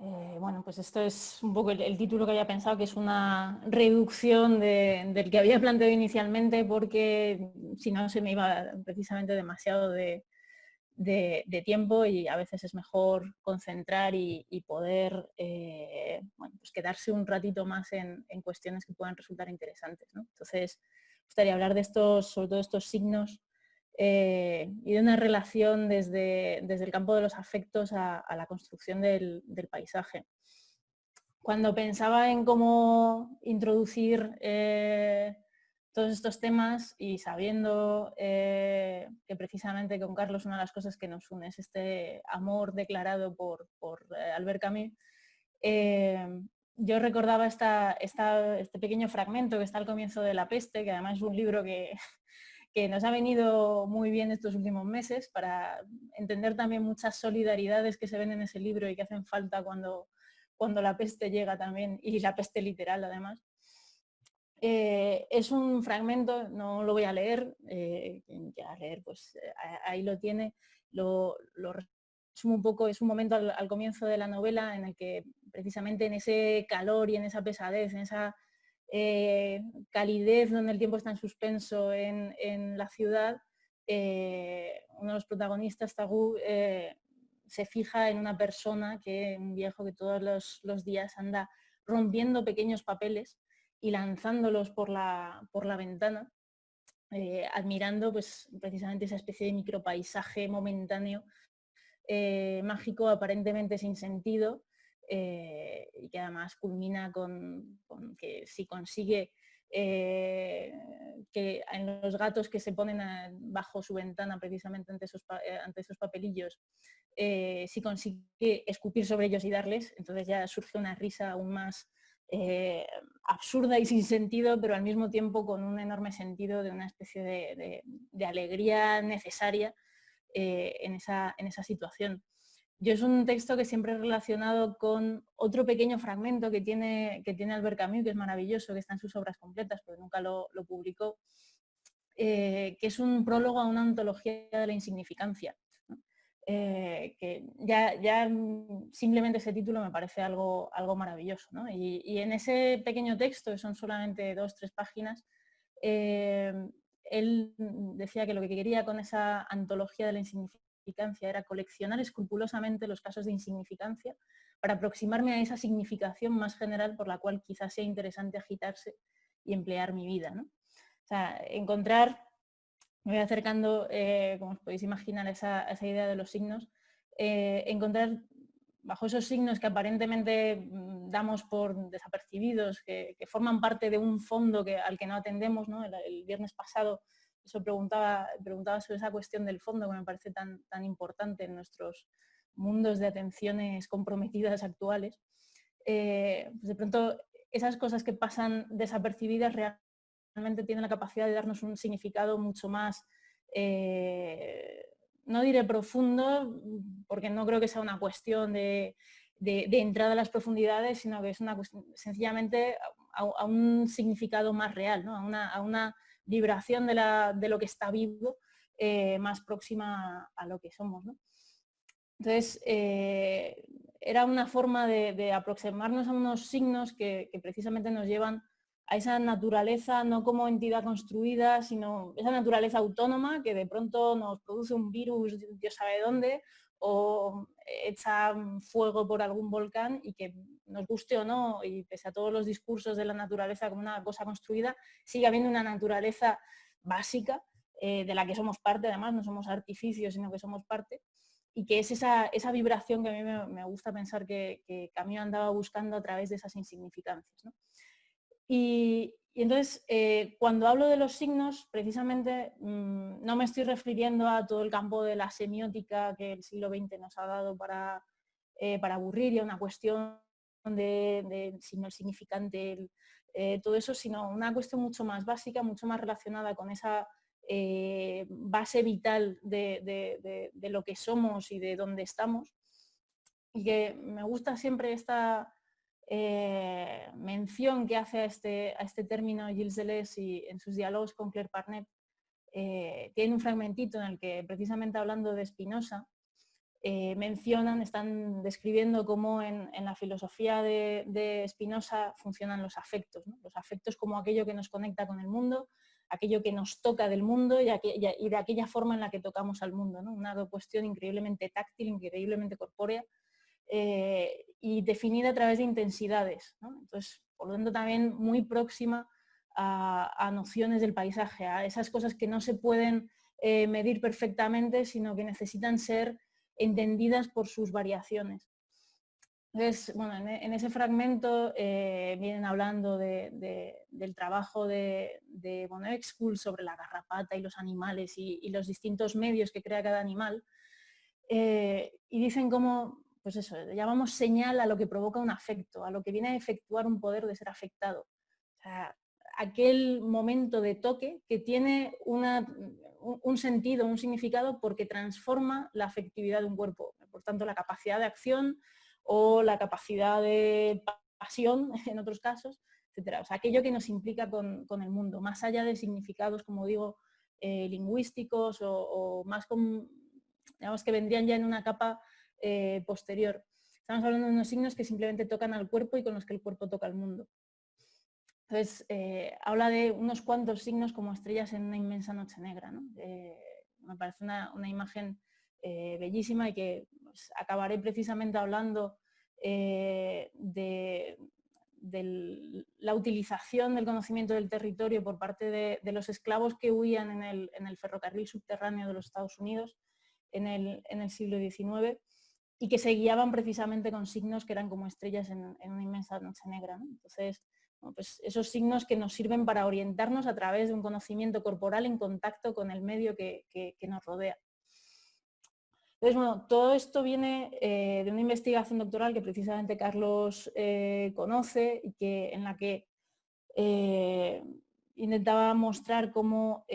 Bueno, pues esto es un poco el título que había pensado, que es una reducción del que había planteado inicialmente, porque si no se me iba precisamente demasiado de tiempo y a veces es mejor concentrar y poder bueno, pues quedarse un ratito más en cuestiones que puedan resultar interesantes, ¿no? Entonces, me gustaría hablar de estos, sobre todo estos signos y de una relación desde el campo de los afectos a la construcción del paisaje. Cuando pensaba en cómo introducir todos estos temas y sabiendo que precisamente con Carlos una de las cosas que nos une es este amor declarado por Albert Camus, eh, yo recordaba este pequeño fragmento que está al comienzo de La peste, que además es un libro que nos ha venido muy bien estos últimos meses para entender también muchas solidaridades que se ven en ese libro y que hacen falta cuando la peste llega también, y la peste literal además. Es un fragmento, no lo voy a leer, quien quiera leer pues ahí lo tiene, lo resumo un poco, es un momento al comienzo de la novela en el que precisamente en ese calor y en esa pesadez, en esa calidez donde el tiempo está en suspenso en la ciudad, uno de los protagonistas, Tagu, se fija en una persona, un viejo que todos los días anda rompiendo pequeños papeles y lanzándolos por la ventana, admirando pues, precisamente esa especie de micropaisaje momentáneo, mágico, aparentemente sin sentido, y que además culmina con que si consigue que en los gatos que se ponen bajo su ventana precisamente ante esos papelillos, si consigue escupir sobre ellos y darles, entonces ya surge una risa aún más absurda y sin sentido, pero al mismo tiempo con un enorme sentido de una especie de alegría necesaria en esa situación. Yo es un texto que siempre he relacionado con otro pequeño fragmento que tiene Albert Camus, que es maravilloso, que está en sus obras completas, porque nunca lo publicó, que es un prólogo a una antología de la insignificancia, ¿no? Que ya simplemente ese título me parece algo maravilloso, ¿no? Y en ese pequeño texto, que son solamente 2-3 páginas, él decía que lo que quería con esa antología de la insignificancia era coleccionar escrupulosamente los casos de insignificancia para aproximarme a esa significación más general por la cual quizás sea interesante agitarse y emplear mi vida, ¿no? O sea, encontrar, me voy acercando, como os podéis imaginar, esa idea de los signos, encontrar bajo esos signos que aparentemente damos por desapercibidos, que forman parte de un fondo al que no atendemos, ¿no? El viernes pasado eso preguntaba sobre esa cuestión del fondo, que me parece tan importante en nuestros mundos de atenciones comprometidas actuales. Pues de pronto esas cosas que pasan desapercibidas realmente tienen la capacidad de darnos un significado mucho más, no diré profundo, porque no creo que sea una cuestión de entrada a las profundidades, sino que es una cuestión sencillamente a un significado más real, ¿no? a una vibración de lo que está vivo, más próxima a lo que somos, ¿no? Entonces, era una forma de aproximarnos a unos signos que precisamente nos llevan a esa naturaleza, no como entidad construida, sino esa naturaleza autónoma que de pronto nos produce un virus, Dios sabe dónde, o echa fuego por algún volcán, y que nos guste o no, y pese a todos los discursos de la naturaleza como una cosa construida, sigue habiendo una naturaleza básica, de la que somos parte, además no somos artificios, sino que somos parte, y que es esa vibración que a mí me gusta pensar que Camus andaba buscando a través de esas insignificancias, ¿no? Y entonces, cuando hablo de los signos, precisamente no me estoy refiriendo a todo el campo de la semiótica que el siglo XX nos ha dado para aburrir, y a una cuestión de signo significante, todo eso, sino una cuestión mucho más básica, mucho más relacionada con esa base vital de lo que somos y de dónde estamos. Y que me gusta siempre esta mención que hace a este término Gilles Deleuze y en sus diálogos con Claire Parnet. Tiene un fragmentito en el que, precisamente hablando de Spinoza, están describiendo cómo en la filosofía de Spinoza funcionan los afectos, ¿no? Los afectos como aquello que nos conecta con el mundo, aquello que nos toca del mundo y de aquella forma en la que tocamos al mundo, ¿no? Una cuestión increíblemente táctil, increíblemente corpórea, y definida a través de intensidades, ¿no? Entonces, por lo tanto, también muy próxima a nociones del paisaje, a esas cosas que no se pueden medir perfectamente, sino que necesitan ser entendidas por sus variaciones. Entonces, bueno, en ese fragmento vienen hablando del trabajo de Von Uexküll sobre la garrapata y los animales y los distintos medios que crea cada animal, y dicen cómo, pues eso, llamamos señal a lo que provoca un afecto, a lo que viene a efectuar un poder de ser afectado. O sea, aquel momento de toque que tiene un sentido, un significado, porque transforma la afectividad de un cuerpo. Por tanto, la capacidad de acción o la capacidad de pasión, en otros casos, etc. O sea, aquello que nos implica con el mundo, más allá de significados, como digo, lingüísticos o más digamos que vendrían ya en una capa posterior. Estamos hablando de unos signos que simplemente tocan al cuerpo y con los que el cuerpo toca al mundo. Entonces, habla de unos cuantos signos como estrellas en una inmensa noche negra, ¿no? Me parece una imagen bellísima y que pues, acabaré precisamente hablando de la utilización del conocimiento del territorio por parte de los esclavos que huían en el ferrocarril subterráneo de los Estados Unidos en el siglo XIX y que se guiaban precisamente con signos que eran como estrellas en una inmensa noche negra, ¿no? Entonces, bueno, pues esos signos que nos sirven para orientarnos a través de un conocimiento corporal en contacto con el medio que nos rodea. Entonces, bueno, todo esto viene de una investigación doctoral que precisamente Carlos conoce y en la que intentaba mostrar cómo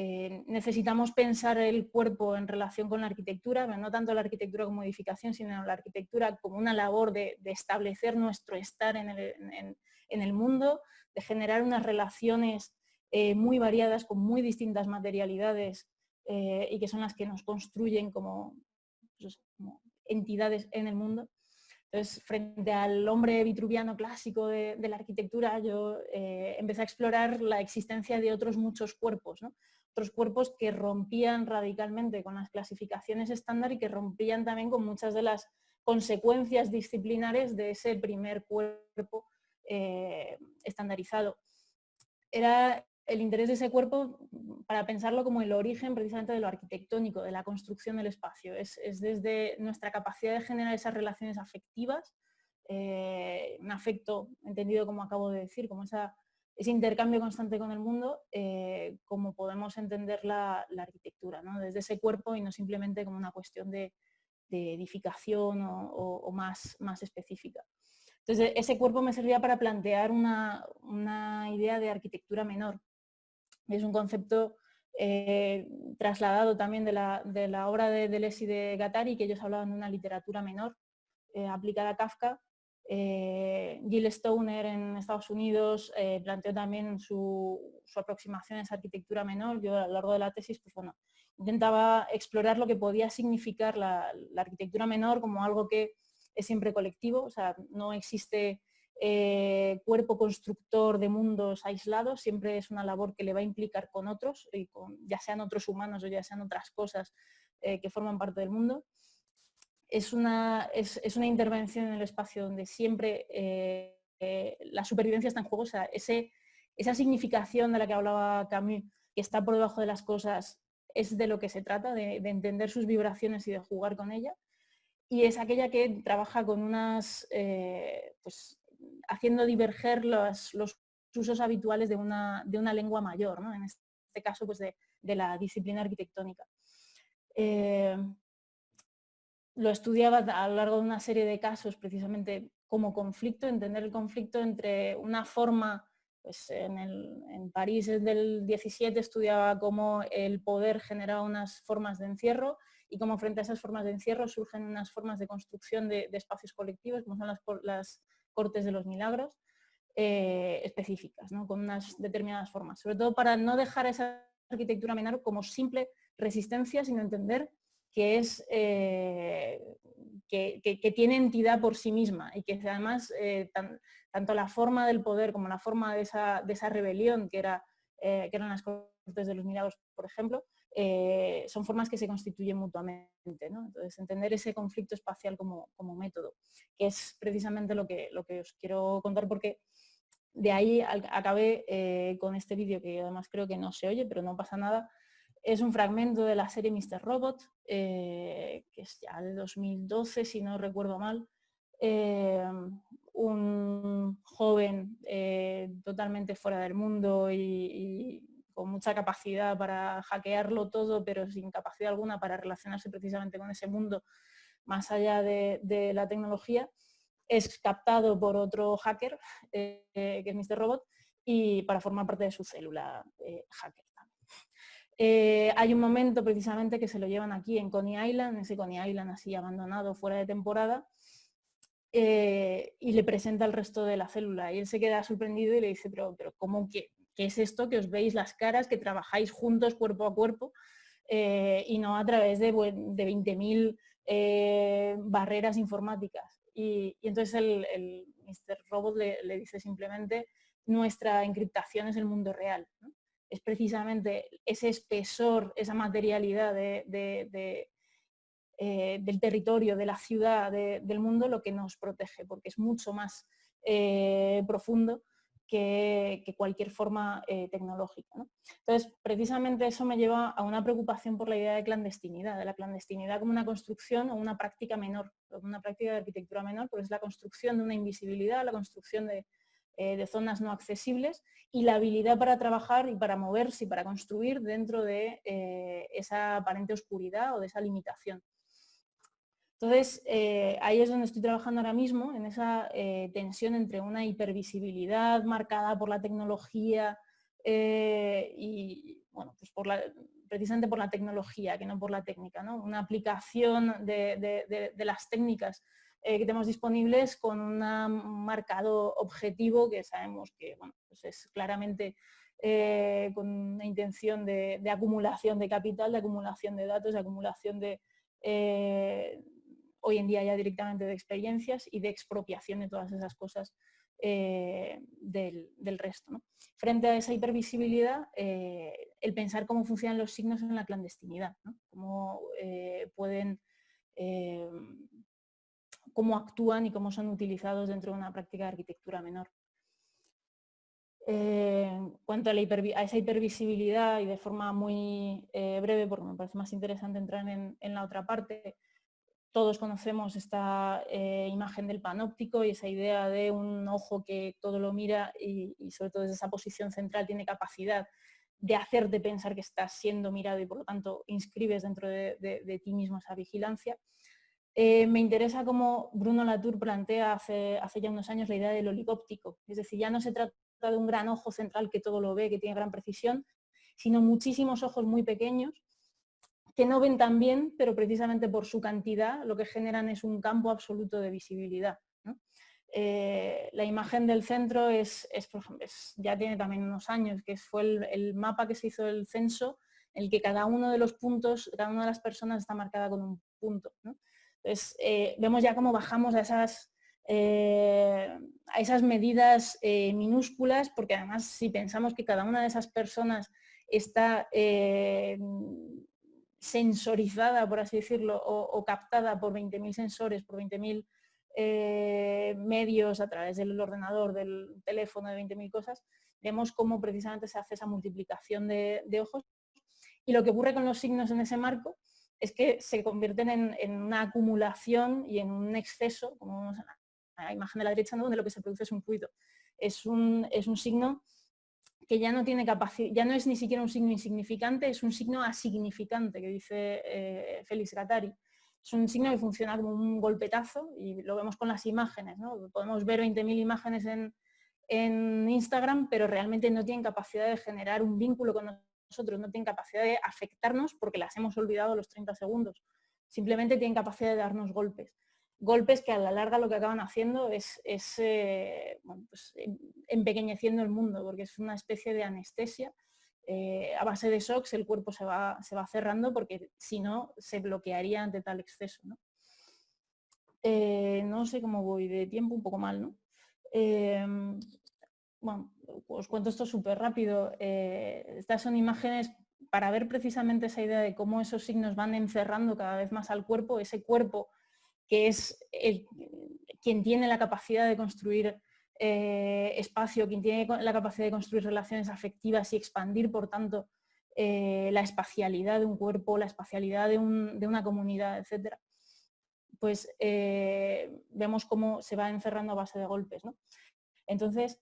necesitamos pensar el cuerpo en relación con la arquitectura, pero no tanto la arquitectura como modificación, sino la arquitectura como una labor de establecer nuestro estar en el mundo, de generar unas relaciones muy variadas, con muy distintas materialidades y que son las que nos construyen como entidades en el mundo. Entonces, frente al hombre vitruviano clásico de la arquitectura, yo empecé a explorar la existencia de otros muchos cuerpos, ¿no? Otros cuerpos que rompían radicalmente con las clasificaciones estándar y que rompían también con muchas de las consecuencias disciplinares de ese primer cuerpo estandarizado. Era el interés de ese cuerpo para pensarlo como el origen precisamente de lo arquitectónico, de la construcción del espacio. Es desde nuestra capacidad de generar esas relaciones afectivas, un afecto entendido como acabo de decir, como ese intercambio constante con el mundo, como podemos entender la arquitectura, ¿no? Desde ese cuerpo y no simplemente como una cuestión de edificación o más específica. Entonces, ese cuerpo me servía para plantear una idea de arquitectura menor. Es un concepto trasladado también de la obra de Deleuze y de Guattari, que ellos hablaban de una literatura menor aplicada a Kafka. Jill Stoner en Estados Unidos planteó también su aproximación a esa arquitectura menor. Yo a lo largo de la tesis, pues bueno, intentaba explorar lo que podía significar la arquitectura menor como algo que es siempre colectivo, o sea, no existe cuerpo constructor de mundos aislados, siempre es una labor que le va a implicar con otros, ya sean otros humanos o ya sean otras cosas que forman parte del mundo. Es una intervención en el espacio donde siempre la supervivencia está en juego, o sea, esa significación de la que hablaba Camus, que está por debajo de las cosas, es de lo que se trata, de entender sus vibraciones y de jugar con ella. Y es aquella que trabaja con pues, haciendo diverger los usos habituales de una lengua mayor, ¿no? En este caso, pues de la disciplina arquitectónica. Lo estudiaba a lo largo de una serie de casos, precisamente como conflicto, entender el conflicto entre una forma, pues en París del 17 estudiaba cómo el poder generaba unas formas de encierro y cómo frente a esas formas de encierro surgen unas formas de construcción de espacios colectivos, como son las cortes de los milagros, específicas, ¿no? Con unas determinadas formas. Sobre todo para no dejar esa arquitectura menor como simple resistencia, sino entender que es que tiene entidad por sí misma y que además tanto la forma del poder como la forma de esa rebelión que eran las Cortes de los Milagros, por ejemplo, son formas que se constituyen mutuamente, ¿no? Entonces, entender ese conflicto espacial como método, que es precisamente lo que os quiero contar, porque de ahí acabé con este vídeo, que además creo que no se oye, pero no pasa nada. Es un fragmento de la serie Mr. Robot, que es ya de 2012, si no recuerdo mal. Un joven totalmente fuera del mundo y con mucha capacidad para hackearlo todo, pero sin capacidad alguna para relacionarse precisamente con ese mundo más allá de la tecnología, es captado por otro hacker, que es Mr. Robot, y para formar parte de su célula hacker también. Hay un momento precisamente que se lo llevan aquí en Coney Island, ese Coney Island así abandonado, fuera de temporada, y le presenta el resto de la célula y él se queda sorprendido y le dice, pero ¿cómo qué es esto? Que os veis las caras, que trabajáis juntos cuerpo a cuerpo y no a través de 20.000 barreras informáticas. Y entonces el Mr. Robot le dice simplemente, nuestra encriptación es el mundo real, ¿no? Es precisamente ese espesor, esa materialidad del territorio, de la ciudad, del mundo, lo que nos protege, porque es mucho más profundo que cualquier forma tecnológica, ¿no? Entonces, precisamente eso me lleva a una preocupación por la idea de la clandestinidad como una construcción o una práctica menor, una práctica de arquitectura menor, porque es la construcción de una invisibilidad, la construcción de zonas no accesibles y la habilidad para trabajar y para moverse y para construir dentro de esa aparente oscuridad o de esa limitación. Entonces, ahí es donde estoy trabajando ahora mismo, en esa tensión entre una hipervisibilidad marcada por la tecnología y, bueno, pues precisamente por la tecnología, que no por la técnica, ¿no? Una aplicación de las técnicas que tenemos disponibles con un marcado objetivo que sabemos que, bueno, pues es claramente con una intención de acumulación de capital, de acumulación de datos, de acumulación de hoy en día ya directamente de experiencias y de expropiación de todas esas cosas del resto, ¿no? Frente a esa hipervisibilidad, el pensar cómo funcionan los signos en la clandestinidad, ¿no? Cómo actúan y cómo son utilizados dentro de una práctica de arquitectura menor. En cuanto a esa hipervisibilidad, y de forma muy breve, porque me parece más interesante entrar en la otra parte, todos conocemos esta imagen del panóptico y esa idea de un ojo que todo lo mira y sobre todo desde esa posición central tiene capacidad de hacerte pensar que estás siendo mirado y por lo tanto inscribes dentro de ti mismo esa vigilancia. Me interesa cómo Bruno Latour plantea hace ya unos años la idea del oligóptico, es decir, ya no se trata de un gran ojo central que todo lo ve, que tiene gran precisión, sino muchísimos ojos muy pequeños que no ven tan bien, pero precisamente por su cantidad lo que generan es un campo absoluto de visibilidad, ¿no? La imagen del centro por ejemplo, ya tiene también unos años, que fue el mapa que se hizo del censo, en el que cada uno de los puntos, cada una de las personas está marcada con un punto, ¿no? Entonces, vemos ya cómo bajamos a esas medidas minúsculas, porque además si pensamos que cada una de esas personas está sensorizada, por así decirlo, o captada por 20.000 sensores, por 20.000 medios a través del ordenador, del teléfono, de 20.000 cosas, vemos cómo precisamente se hace esa multiplicación de ojos. Y lo que ocurre con los signos en ese marco es que se convierten en una acumulación y en un exceso, como vemos en la imagen de la derecha, ¿no? Donde lo que se produce es un ruido. Es un signo que ya no tiene capacidad, ya no es ni siquiera un signo insignificante, es un signo asignificante, que dice Félix Guattari. Es un signo que funciona como un golpetazo y lo vemos con las imágenes, ¿no? Podemos ver 20.000 imágenes en Instagram, pero realmente no tienen capacidad de generar un vínculo con nosotros, no tienen capacidad de afectarnos porque las hemos olvidado a los 30 segundos. Simplemente tienen capacidad de darnos golpes. Golpes que a la larga lo que acaban haciendo es bueno, pues, empequeñeciendo el mundo, porque es una especie de anestesia a base de shocks el cuerpo se va cerrando porque si no se bloquearía ante tal exceso, ¿no? No sé cómo voy de tiempo, un poco mal, ¿no? Bueno, os cuento esto súper rápido. Estas son imágenes para ver precisamente esa idea de cómo esos signos van encerrando cada vez más al cuerpo, ese cuerpo que es quien tiene la capacidad de construir espacio, quien tiene la capacidad de construir relaciones afectivas y expandir, por tanto, la espacialidad de un cuerpo, la espacialidad de una comunidad, etc. Pues vemos cómo se va encerrando a base de golpes, ¿no? Entonces,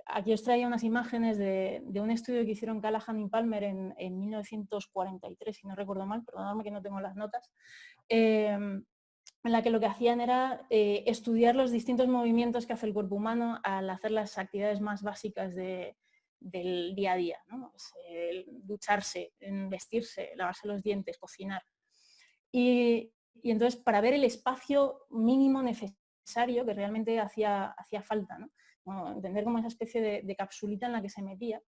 aquí os traía unas imágenes de un estudio que hicieron Callahan y Palmer en 1943, si no recuerdo mal, perdonadme que no tengo las notas, en la que lo que hacían era estudiar los distintos movimientos que hace el cuerpo humano al hacer las actividades más básicas del día a día, ¿no? Pues, ducharse, vestirse, lavarse los dientes, cocinar. Y entonces, para ver el espacio mínimo necesario que realmente hacía falta, ¿no? Bueno, entender como esa especie de capsulita en la que se metía,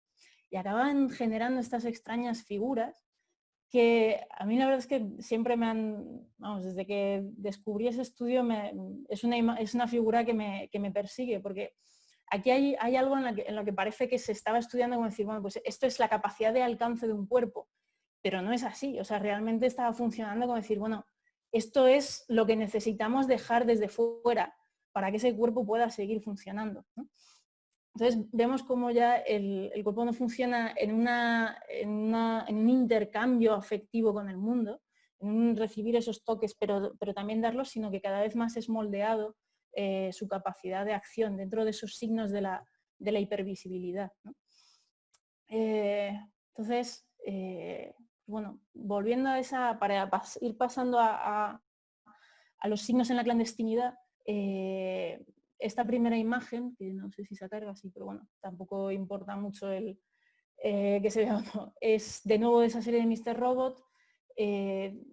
y acaban generando estas extrañas figuras que a mí la verdad es que siempre me han, vamos, desde que descubrí ese estudio es una figura que me persigue, porque aquí hay algo en lo que parece que se estaba estudiando como decir, bueno, pues esto es la capacidad de alcance de un cuerpo, pero no es así, o sea, realmente estaba funcionando como decir, bueno, esto es lo que necesitamos dejar desde fuera para que ese cuerpo pueda seguir funcionando, ¿no? Entonces vemos cómo ya el cuerpo no funciona en un intercambio afectivo con el mundo, en un recibir esos toques, pero también darlos, sino que cada vez más es moldeado su capacidad de acción dentro de esos signos de la hipervisibilidad, ¿no? Entonces, bueno, volviendo a esa, para ir pasando a los signos en la clandestinidad, esta primera imagen, que no sé si se carga así, pero bueno, tampoco importa mucho que se vea o no, es de nuevo de esa serie de Mr. Robot,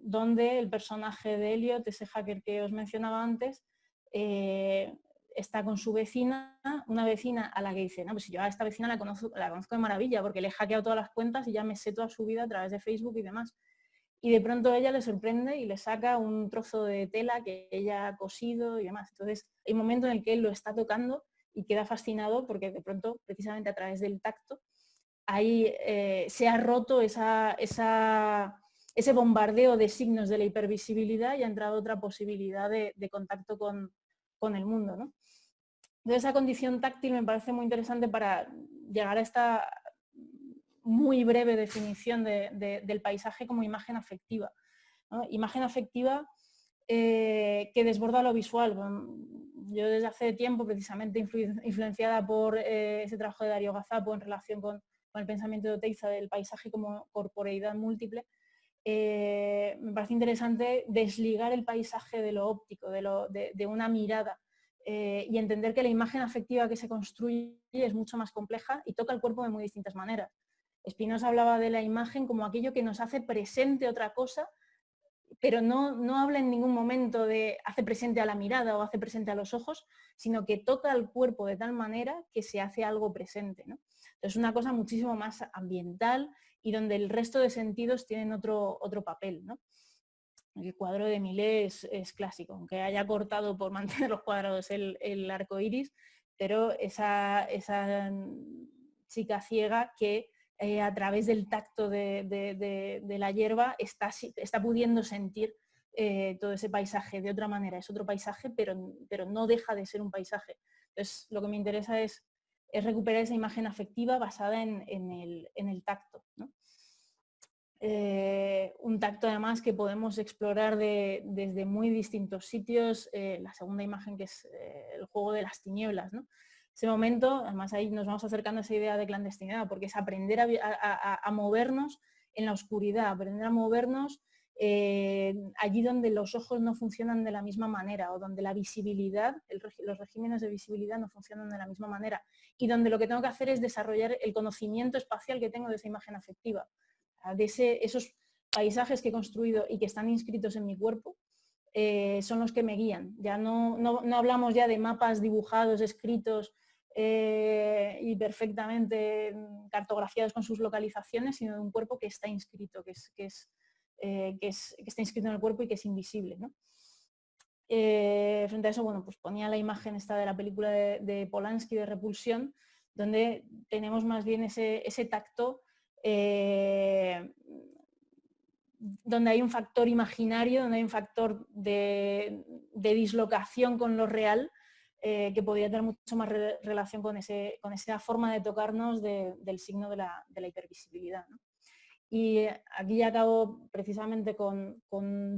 donde el personaje de Elliot, ese hacker que os mencionaba antes, está con su vecina, una vecina a la que dice, no, pues yo a esta vecina la conozco de maravilla, porque le he hackeado todas las cuentas y ya me sé toda su vida a través de Facebook y demás. Y de pronto ella le sorprende y le saca un trozo de tela que ella ha cosido y demás. Entonces hay un momento en el que él lo está tocando y queda fascinado porque de pronto, precisamente a través del tacto, ahí se ha roto ese bombardeo de signos de la hipervisibilidad y ha entrado otra posibilidad de contacto con el mundo, ¿no? Entonces esa condición táctil me parece muy interesante para llegar a esta muy breve definición del paisaje como imagen afectiva, ¿no? Imagen afectiva que desborda lo visual. Yo desde hace tiempo, precisamente influenciada por ese trabajo de Darío Gazapo en relación con el pensamiento de Oteiza del paisaje como corporeidad múltiple, me parece interesante desligar el paisaje de lo óptico, de una mirada, y entender que la imagen afectiva que se construye es mucho más compleja y toca el cuerpo de muy distintas maneras. Spinoza hablaba de la imagen como aquello que nos hace presente otra cosa, pero no habla en ningún momento de hace presente a la mirada o hace presente a los ojos, sino que toca el cuerpo de tal manera que se hace algo presente, ¿no? Entonces es una cosa muchísimo más ambiental y donde el resto de sentidos tienen otro papel, ¿no? El cuadro de Millet es clásico, aunque haya cortado por mantener los cuadrados el arco iris, pero esa chica ciega que a través del tacto de la hierba está pudiendo sentir todo ese paisaje de otra manera. Es otro paisaje, pero no deja de ser un paisaje. Entonces, lo que me interesa es recuperar esa imagen afectiva basada en el tacto, ¿no? Un tacto además que podemos explorar desde muy distintos sitios. La segunda imagen, que es el juego de las tinieblas, ¿no? Ese momento, además ahí nos vamos acercando a esa idea de clandestinidad, porque es aprender a movernos en la oscuridad, aprender a movernos allí donde los ojos no funcionan de la misma manera o donde la visibilidad, los regímenes de visibilidad no funcionan de la misma manera y donde lo que tengo que hacer es desarrollar el conocimiento espacial que tengo de esa imagen afectiva, de esos paisajes que he construido y que están inscritos en mi cuerpo. Son los que me guían. Ya no hablamos ya de mapas dibujados, escritos, y perfectamente cartografiados con sus localizaciones, sino de un cuerpo que está inscrito, que está inscrito en el cuerpo y que es invisible, ¿no? Frente a eso, bueno, pues ponía la imagen esta de la película de Polanski, de Repulsión, donde tenemos más bien ese tacto, donde hay un factor imaginario, donde hay un factor de dislocación con lo real, que podría tener mucho más relación con esa forma de tocarnos del signo de la hipervisibilidad, ¿no? Y aquí ya acabo precisamente con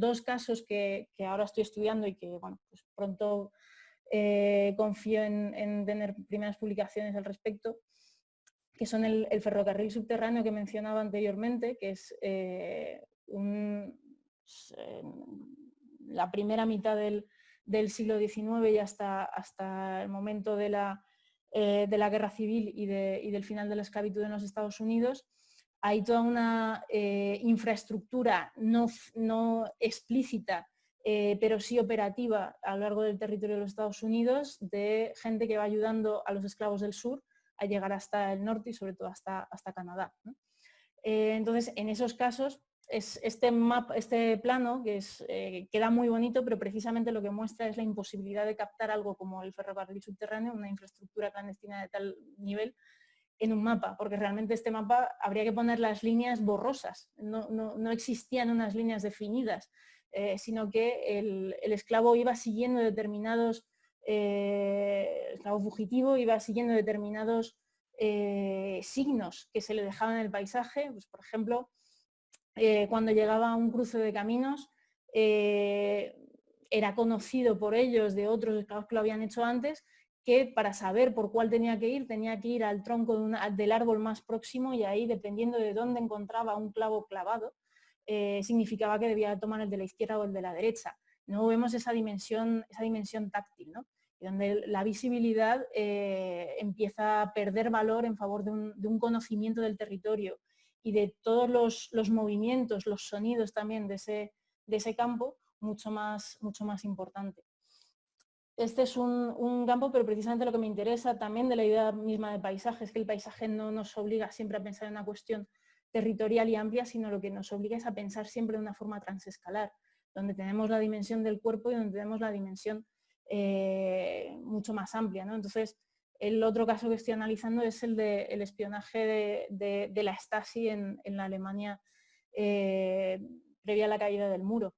dos casos que ahora estoy estudiando y que, bueno, pues pronto confío en tener primeras publicaciones al respecto, que son el ferrocarril subterráneo que mencionaba anteriormente, que es la primera mitad del siglo XIX y hasta el momento de la Guerra Civil y del final de la esclavitud en los Estados Unidos. Hay toda una infraestructura no explícita, pero sí operativa a lo largo del territorio de los Estados Unidos, de gente que va ayudando a los esclavos del sur a llegar hasta el norte y sobre todo hasta Canadá, ¿no? Entonces, en esos casos, este plano que queda muy bonito, pero precisamente lo que muestra es la imposibilidad de captar algo como el ferrocarril subterráneo, una infraestructura clandestina de tal nivel, en un mapa, porque realmente este mapa habría que poner las líneas borrosas, no existían unas líneas definidas, sino que el esclavo iba siguiendo determinados, el esclavo fugitivo iba siguiendo determinados signos que se le dejaban en el paisaje, pues, por ejemplo, cuando llegaba a un cruce de caminos, era conocido por ellos de otros esclavos que lo habían hecho antes, que para saber por cuál tenía que ir al tronco del árbol más próximo, y ahí, dependiendo de dónde encontraba un clavo clavado, significaba que debía tomar el de la izquierda o el de la derecha. No vemos esa dimensión táctil, ¿no? Donde la visibilidad empieza a perder valor en favor de un conocimiento del territorio y de todos los movimientos, los sonidos también de ese campo, mucho más importante. Este es un campo, pero precisamente lo que me interesa también de la idea misma de paisaje es que el paisaje no nos obliga siempre a pensar en una cuestión territorial y amplia, sino lo que nos obliga es a pensar siempre de una forma transescalar, donde tenemos la dimensión del cuerpo y donde tenemos la dimensión mucho más amplia, ¿no? Entonces, el otro caso que estoy analizando es el del espionaje de la Stasi en la Alemania previa a la caída del muro,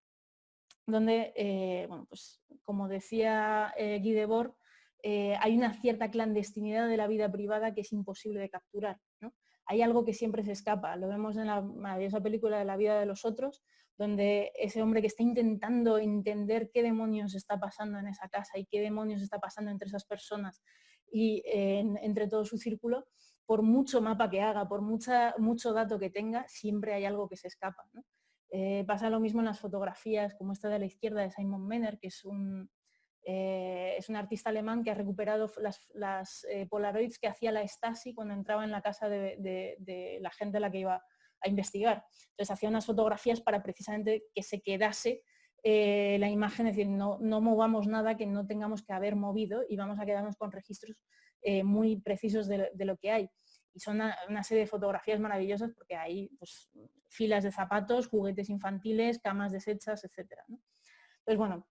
donde, bueno, pues, como decía Guy Debord, hay una cierta clandestinidad de la vida privada que es imposible de capturar, ¿no? Hay algo que siempre se escapa, lo vemos en la maravillosa película de La vida de los otros, donde ese hombre que está intentando entender qué demonios está pasando en esa casa y qué demonios está pasando entre esas personas y entre todo su círculo, por mucho mapa que haga, por mucho dato que tenga, siempre hay algo que se escapa, ¿no? Pasa lo mismo en las fotografías, como esta de la izquierda de Simon Menner, que es un artista alemán que ha recuperado las Polaroids que hacía la Stasi cuando entraba en la casa de la gente a la que iba a investigar. Entonces hacía unas fotografías para precisamente que se quedase la imagen, es decir, no movamos nada que no tengamos que haber movido y vamos a quedarnos con registros muy precisos de lo que hay. Y son una serie de fotografías maravillosas porque hay, pues, filas de zapatos, juguetes infantiles, camas deshechas, etc., ¿no? Pues bueno,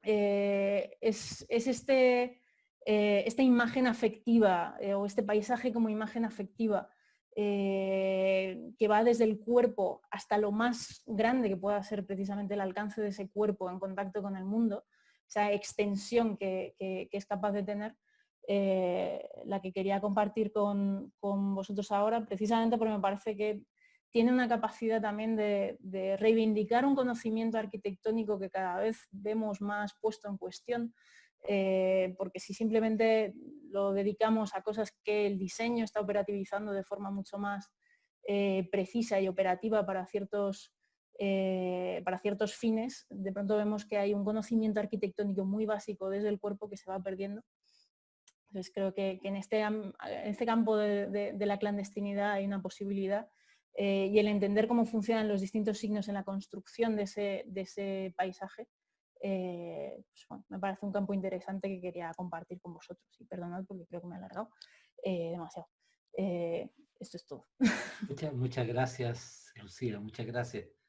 es esta imagen afectiva o este paisaje como imagen afectiva que va desde el cuerpo hasta lo más grande que pueda ser precisamente el alcance de ese cuerpo en contacto con el mundo, esa extensión que es capaz de tener, la que quería compartir con vosotros ahora, precisamente porque me parece que tiene una capacidad también de reivindicar un conocimiento arquitectónico que cada vez vemos más puesto en cuestión, porque si simplemente lo dedicamos a cosas que el diseño está operativizando de forma mucho más precisa y operativa para ciertos fines, de pronto vemos que hay un conocimiento arquitectónico muy básico desde el cuerpo que se va perdiendo. Entonces creo que en este campo de la clandestinidad hay una posibilidad, y el entender cómo funcionan los distintos signos en la construcción de ese paisaje pues, bueno, me parece un campo interesante que quería compartir con vosotros. Y perdonad porque creo que me he alargado demasiado. Esto es todo. Muchas gracias, Lucía, muchas gracias.